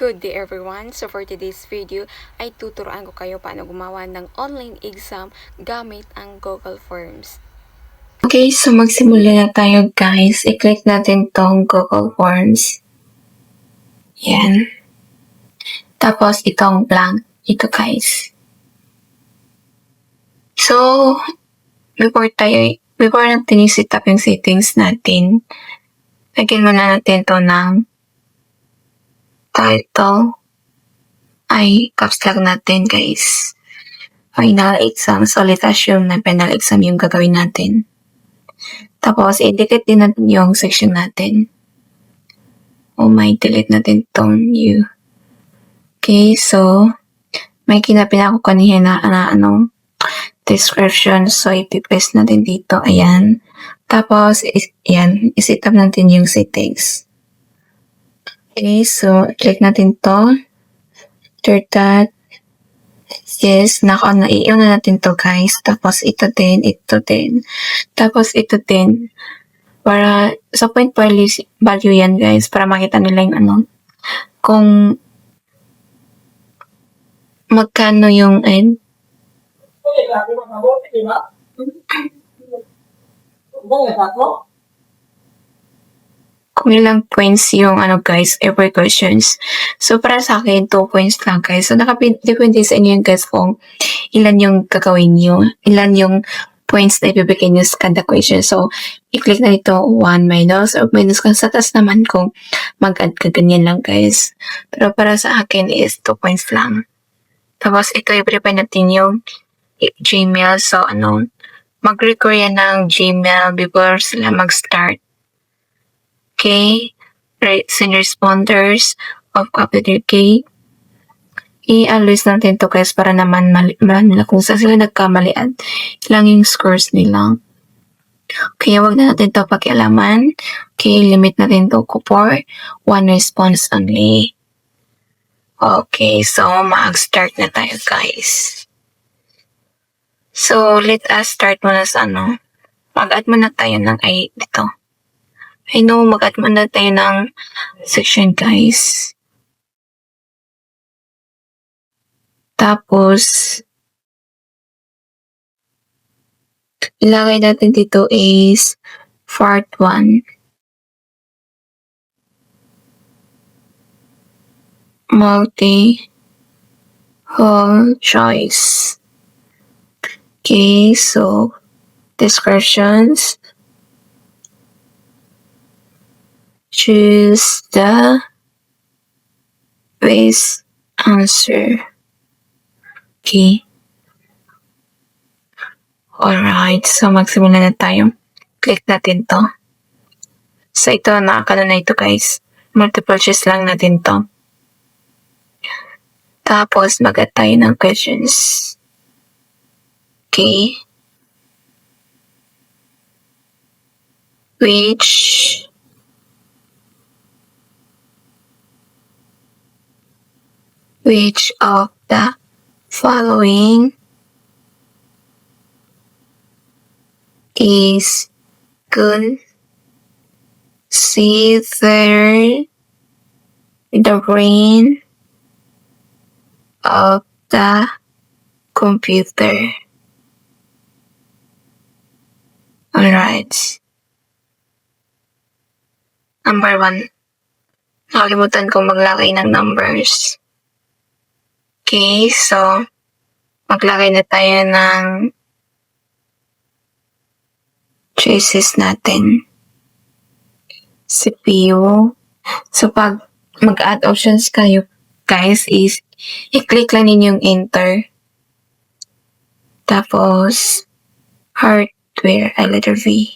Good day everyone! So for today's video ay tuturuan ko kayo paano gumawa ng online exam gamit ang Google Forms. Okay, so magsimula na tayo guys. I-click natin tong Google Forms. Yan. Tapos itong blank. Ito guys. So, before natin i-set up yung settings natin, lagyan muna natin to ng title. Ay, caps lock natin guys. Final exam. So, let's assume na final exam yung gagawin natin. Tapos, i-delete din natin yung section natin. Delete natin tong new. Okay, so, may kinapin ako kanina na description. So, ipipaste natin dito. Ayan. Tapos, iset up natin yung settings. Okay, so, click natin to. Third dot. Yes, naiiwan na natin to guys. Tapos, ito din. Tapos, ito din. Para, sa point value yan guys. Para makita nila yung kung magkano yung kung ilang points yung guys, every questions. So, para sa akin, 2 points lang guys. So, depende sa inyo guys kung ilan yung gagawin nyo. Ilan yung points na ibibigay nyo sa kada question. So, i-click na dito 1 minus or minus kung sa taas naman kung mag-add ka ganyan lang guys. Pero para sa akin is 2 points lang. Tapos, ito i-prepare natin yung Gmail. So, mag-record yan ng Gmail before sila mag-start. Okay, send responders of capital K. I-analyze natin to guys para naman malaman nila kung saan sila nagkamali at ilang yung scores nila. Okay, wag na natin to pakialaman. Okay, limit natin to for 1 response only. Okay, so mag-start na tayo guys. So, let us start muna sa mag-add muna tayo ng dito. Mag-add muna tayo ng section guys. Tapos, ilagay natin dito is part 1. Multi-whole choice. Okay, so, descriptions. Choose the best answer. Okay. Alright, so magsimula na tayo. Click natin to. So ito, nakakano na ito guys. Multiple choice lang natin to. Tapos mag-add tayo ng questions. Okay. Which of the following is considered the brain of the computer? Alright. Number 1. Nakalimutan ko maglagay ng numbers. Okay, so maglagay na tayo ng choices natin. CPU. So pag mag-add options kayo, guys, is i-click lang ninyo yung enter. Tapos hardware, letter V.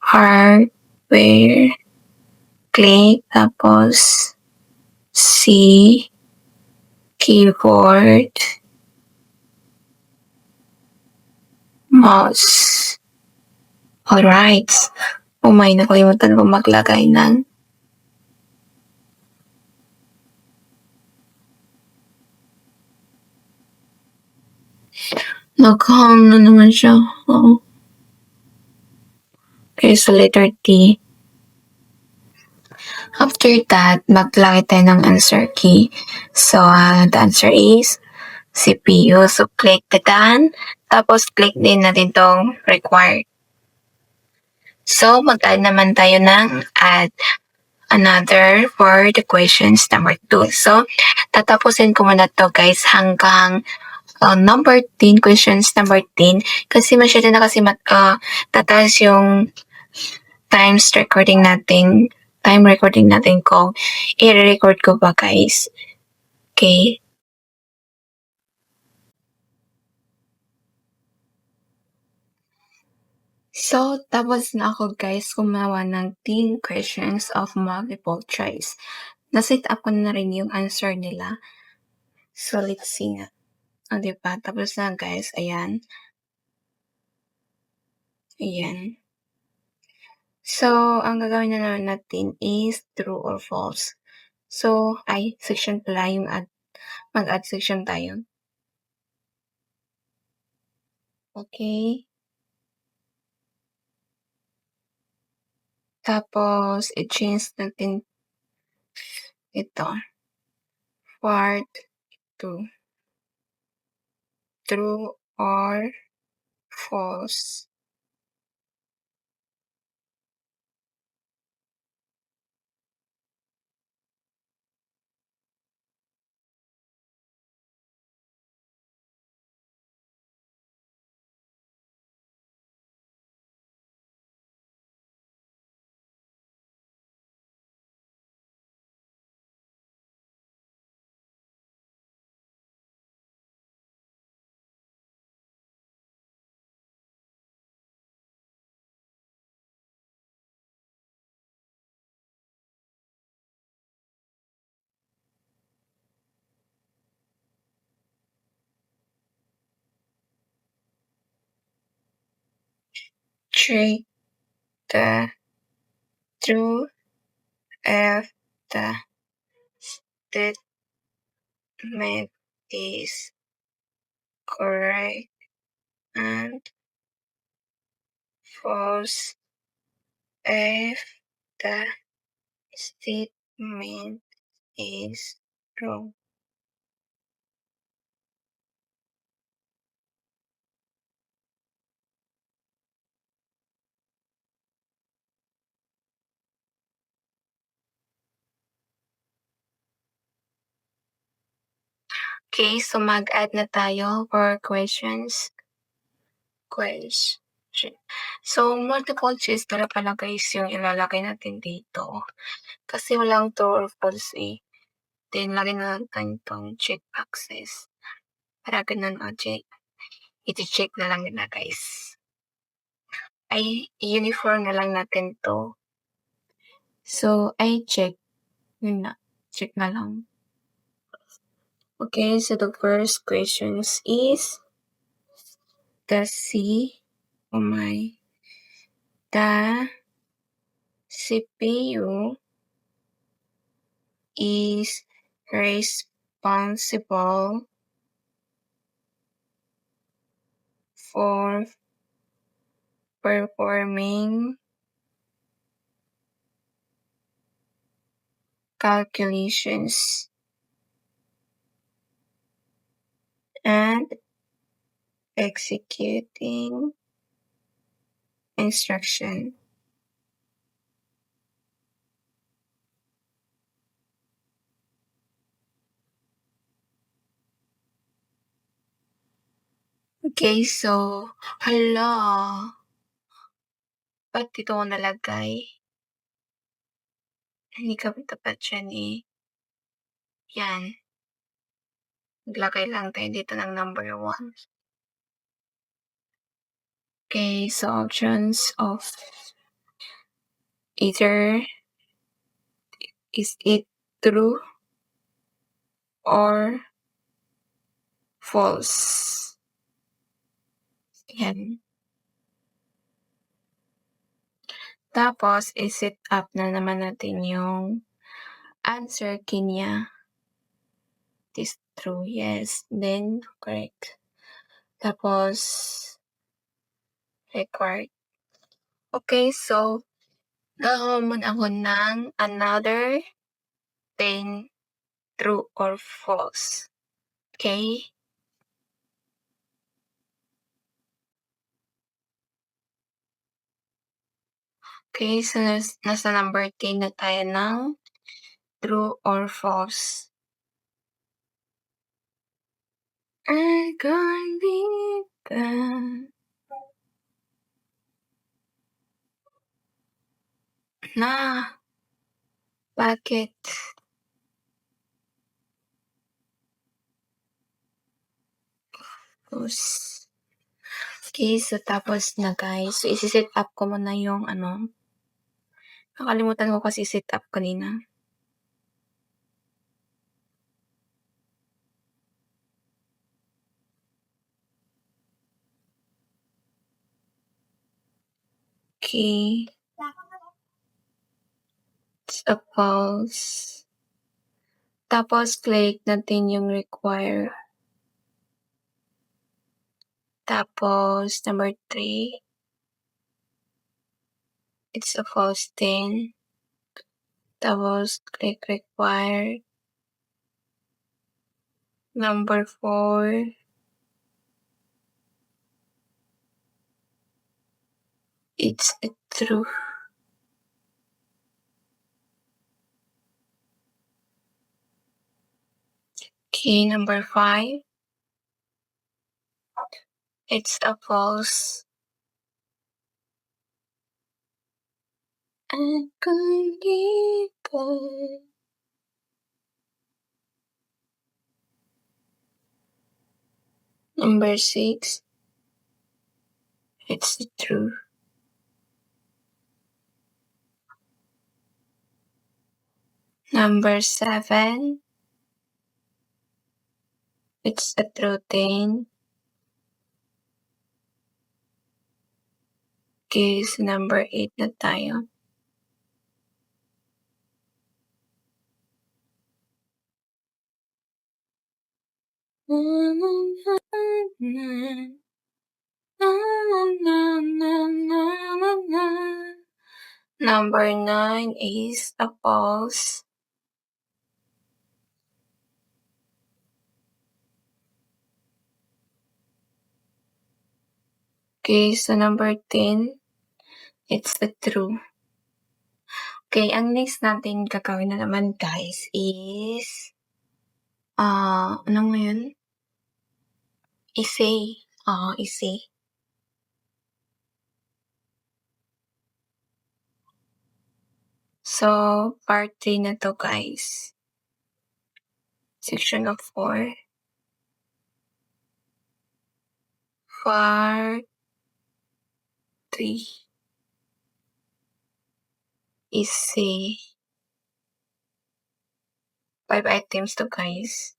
Hardware. Click. Tapos C, keyboard, mouse. Alright. Nakalimutan ko maglagay ng nag-hang na naman siya. Okay, so letter T. After that, maglagay tayo ng answer key. So, the answer is CPU. So, click the done. Tapos, click din natin tong required. So, mag-add naman tayo ng add another for the questions number 2. So, tatapusin ko muna to guys hanggang number 10, questions number 10. Kasi masyado na kasi tataas yung time recording natin kung i-record ko ba guys. Okay? So, tapos na ako guys gumawa ng 10 questions of multiple choice. Naset up ko na rin yung answer nila. So, let's see nga. O, diba? Tapos na guys. Ayan. Ayan. So, ang gagawin na naman natin is true or false. So, section pala yung mag-add section tayo. Okay. Tapos, i-change natin ito. Part 2. True or false. Check the true if the statement is correct and false if the statement is wrong. Okay, so mag-add na tayo for questions. So, multiple choice pala guys yung ilalagay natin dito. Kasi walang true or false eh. Then, lagyan na natin itong check boxes. Para ganun iti-check na lang nila guys. Uniform na lang natin to. So, check. Yun na. Check na lang. Okay, so the first questions is the CPU is responsible for performing calculations and executing instruction. Okay, so, hala. Ba't dito ko nalagay? Hindi kami tapat siya ni yan. Maglagay lang tayo dito ng number 1. Okay, so options of either is it true or false. Yan. Tapos, i-set up na naman natin yung answer key niya. This true, yes. Then, correct. Tapos, required. Okay, so, Gahamon ako ng another 10 true or false. Okay? Okay, so nasa number 10 na tayo ng true or false. I can't be gone. Na, bakit? Tapos, okay, so tapos na guys. So, isi-set up ko muna yung nakalimutan ko kasi set up kanina. Okay. It's a false. Tapos, click natin yung require. Tapos, number 3. It's a false 10. Tapos, click require. Number 4. It's a true. Okay, number 5. It's a false. I can't keep going. Number 6. It's the truth. Number 7. It's a true thing. Okay, so number 8 na tayo. Number 9 is a false. Okay, so number 10, it's a true. Okay, ang next natin gagawin na naman guys is, ano mo yun? Essay. Essay. So, part 3 na to guys. Section of 4. Part 3. Essay. 5 items to guys.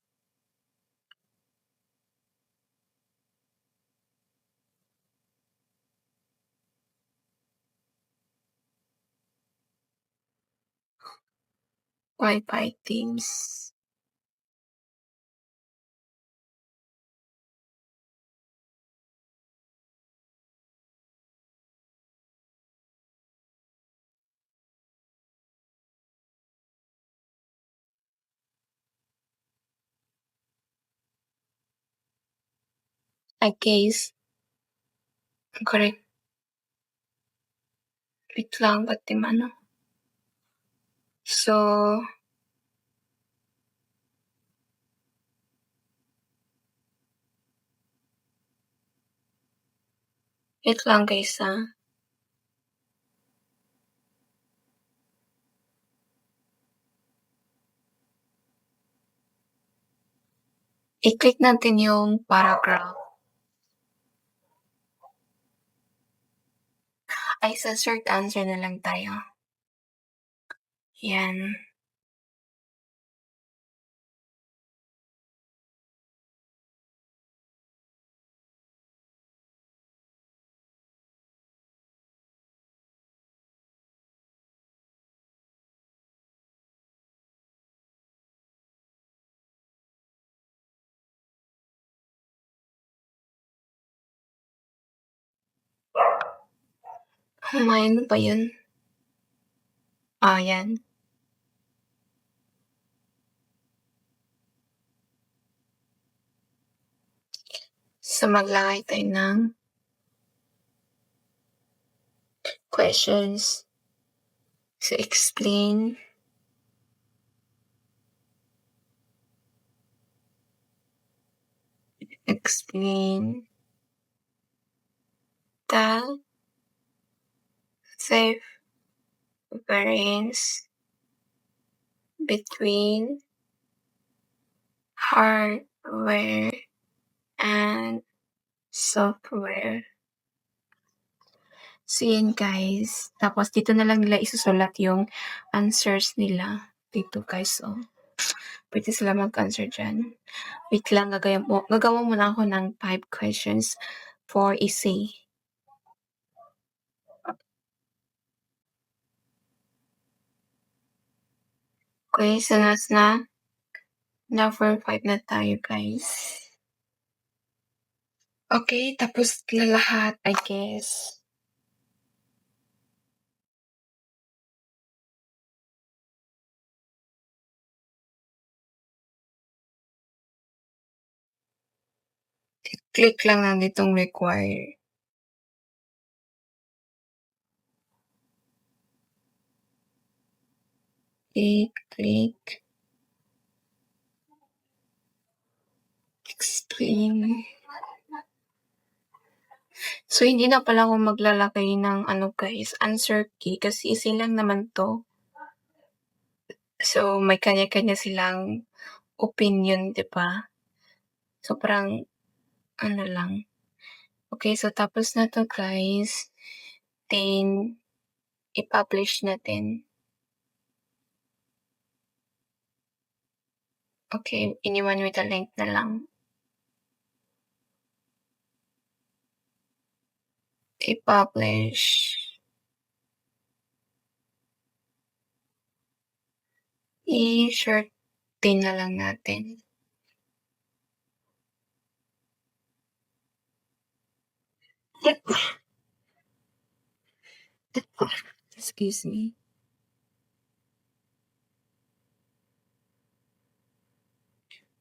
Five items. I guess. Correct. Wait lang, ba't di mano? So, wait lang guys I-click natin yung paragraph. Ay, sa short answer na lang tayo. Yan. May ano ba yun? Yan. So, maglagay tayo ng questions. So, explain. Explain the safe variance between hardware and software. So, yun guys. Tapos, dito na lang nila isusulat yung answers nila. Dito guys, oh. Pwede sila mag-answer dyan. Wait lang, gagawa muna ako ng 5 questions for essay. Okay, so number 5 na tayo guys. Okay, tapos na lahat, I guess. Click lang na ditong require. Click. Explain. So, hindi na pala ako maglalagay ng guys, answer key kasi easy lang naman to. So, may kanya-kanya silang opinion, di ba? So, parang lang. Okay, so tapos na to guys. Then, i-publish natin. Okay, iniwan with the link na lang. I-publish. I-short din na lang natin. Excuse me.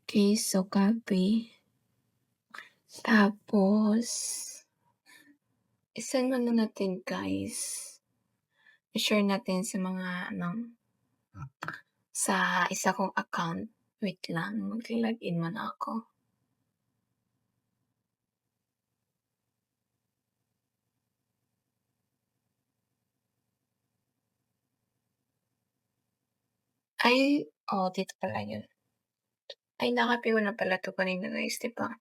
Okay, so copy. Tapos, isend mo na natin guys. I-share natin sa mga sa isa kong account. Wait lang, mag-login muna ako. Ay, dito pala yun. Ay, nakapi ko na pala to kanina guys, diba?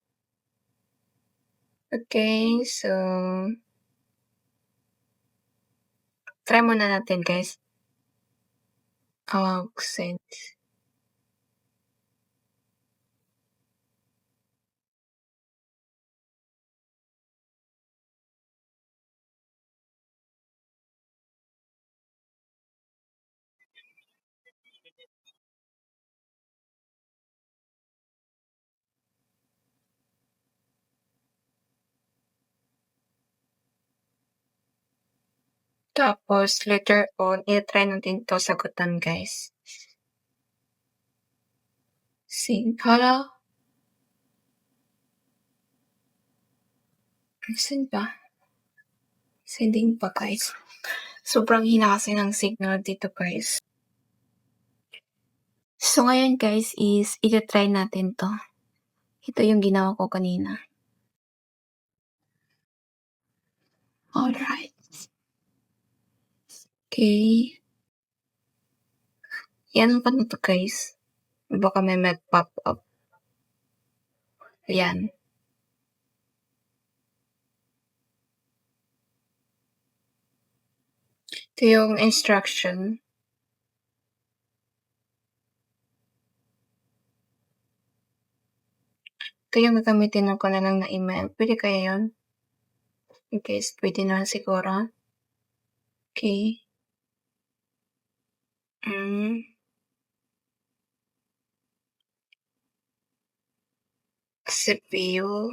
Okay, so try muna natin guys. Send. Tapos, later on, i-try natin to sagutan guys. Hala? Saan ba? Sending pa guys. Sobrang hina kasi ng signal dito guys. So, ngayon guys is, i-try natin to. Ito yung ginawa ko kanina. Alright. Okay. Yan pa na to guys. Baka may mag-pop up. Yan. Ito yung instruction. Ito yung gagamitin ko na lang na email. Pwede kaya yun? Okay, pwede na siguro. Okay. CPU.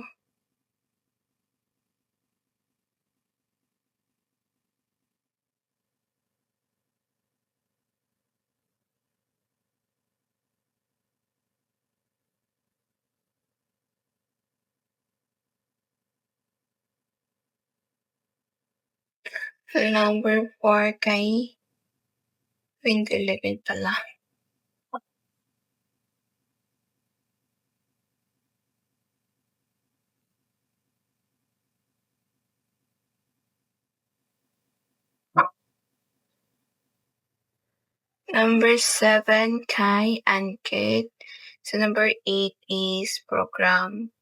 For number 4 kay 2011 pala. Number 7 kay Ankit. So number 8 is program.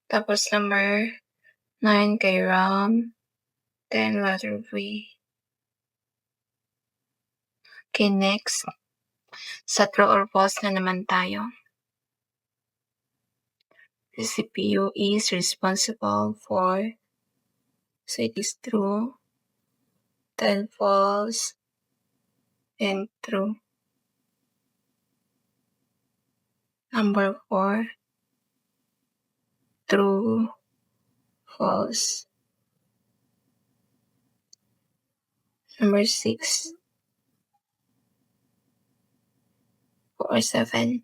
Tapos number 9 kay Ram. 10 letter V. Okay, next. Sa true or false na naman tayo. The CPU is responsible for, so it is true, 10 false, and true. Number 4, true, false. Number 6, 4, 7.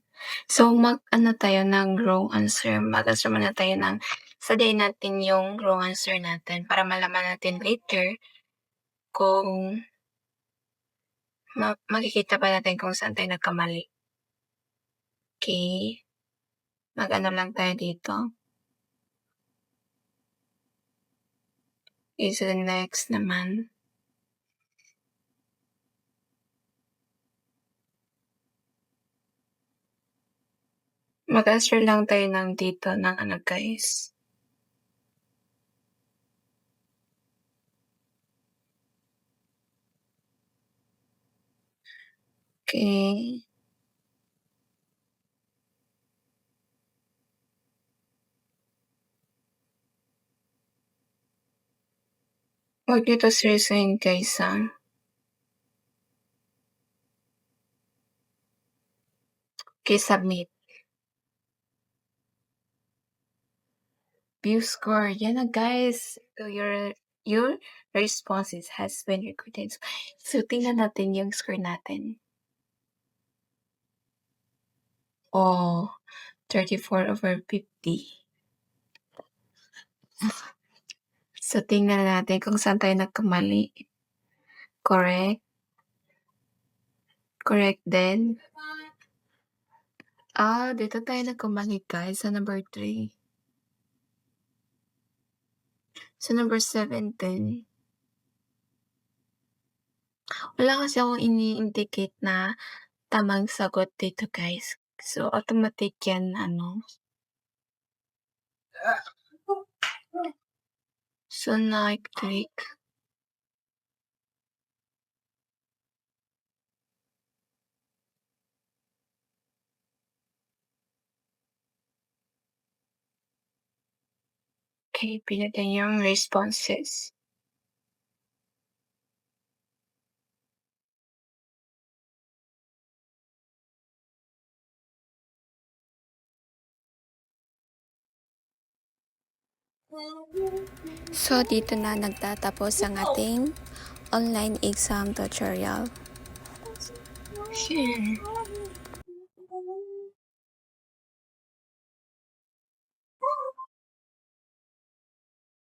So, mag-ano tayo ng wrong answer. Mag-answer muna tayo ng, sadayin natin yung wrong answer natin para malaman natin later kung makikita pa natin kung saan tayo nagkamali. Okay. Mag-ano lang tayo dito. Okay, so the next naman. Mag-answer lang tayo ng dito ng ano guys. Okay. Huwag nyo to seryosohin guys ha. Okay, submit. View score. Yan na guys. So your responses has been recorded. So tingnan natin yung score natin. Oh, 34/50. So tingnan natin kung saan tayo nagkamali. Correct? Correct din? Dito tayo nagkamali guys sa number 3. Sa number 17. Wala kasi akong ini-indicate na tamang sagot dito guys. So automatic yan So na-click. Okay, pinatay yung responses. So, dito na nagtatapos ang ating online exam tutorial. Sure.